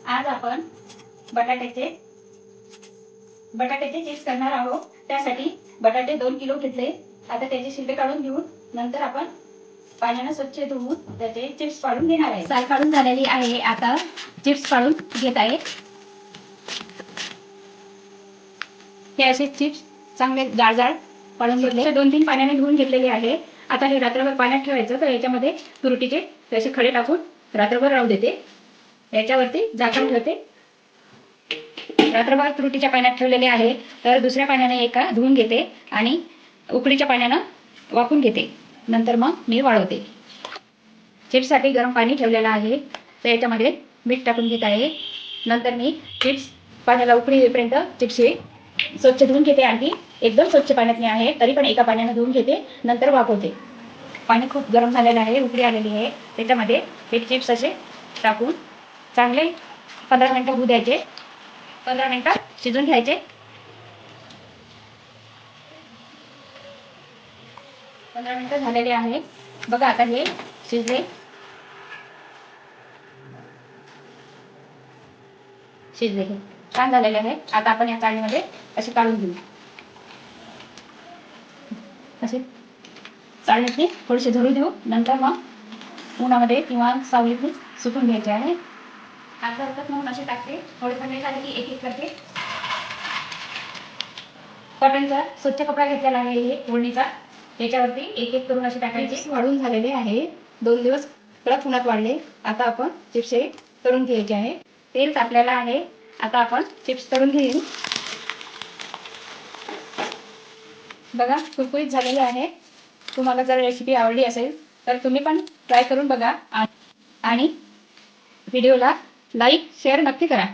आज आपण बटाट्याचे चिप्स करणार आहोत। त्यासाठी बटाटे 2 किलो घेतले। आता त्याचे छिलटे काढून घेऊन नंतर आपण पाण्याने स्वच्छ धुवून त्याचे चिप्स पाडून घेणार आहे। साल काढून झालेली आहे। आता चिप्स पाडून घेत आहे। हे असे चिप्स चांगले जाड पाडून घेतले। 2-3 पाण्याने धुवून घेतलेले आहे। आता हे रात्रभर पाण्यात ठेवायचं। तर याच्यामध्ये तुरटीचे तसे खडे टाकून रात्रभर राहू देते। याच्यावरती झाकण ठेवते। रात्रभर तुरटीच्या पाण्यात ठेवलेले आहे। तर दुसऱ्या पाण्याने एका धुवून घेते आणि उकळीच्या पाण्याने वाफून घेते। नंतर मग मी वाळवते। चिप्ससाठी गरम पाणी ठेवलेलं आहे। तर याच्यामध्ये मीठ टाकून घेत आहे। नंतर मी चिप्स पाण्याला उकळी येईपर्यंत चिप्स स्वच्छ धुवून घेते आणि एकदम स्वच्छ पाण्यात आहे तरी पण एका पाण्याने धुवून घेते। नंतर वाफवते। पाणी खूप गरम झालेलं आहे, उकळी आलेली आहे। त्याच्यामध्ये हे चिप्स असे टाकून चांगले 15 मिनिटं होऊ द्यायचे। 15 मिनिटं शिजून घ्यायचे। 15 मिनिटं झालेले आहे। बघा आता हे शिजले हे छान झालेले आहे। आता आपण या चाळणीमध्ये असे काढून घेऊ। असे चाळणीतले थोडेसे झरू देऊ। नंतर मग उन्हामध्ये किंवा सावलीतून सुकून घ्यायचे आहे। अर्धा म्हणून असे टाकते। थोडे थंड झाले की एक करते। कॉटनचा स्वच्छ कपडा घेतलेला आहे हे ओढणीचा। याच्यावरती एक करून असे टाकायचे। वाळून झालेले आहे। 2 दिवस कडक उन्हात वाळले। आता आपण चिप्स तळून घ्यायचे आहे। तेल तापलेलं आहे। आता आपण चिप्स तळून घेऊ। बघा कुरकुरीत झालेले आहे। तुम्हाला जर रेसिपी आवडली असेल तर तुम्ही पण ट्राय करून बघा आणि व्हिडिओला लाईक शेअर नक्की करा।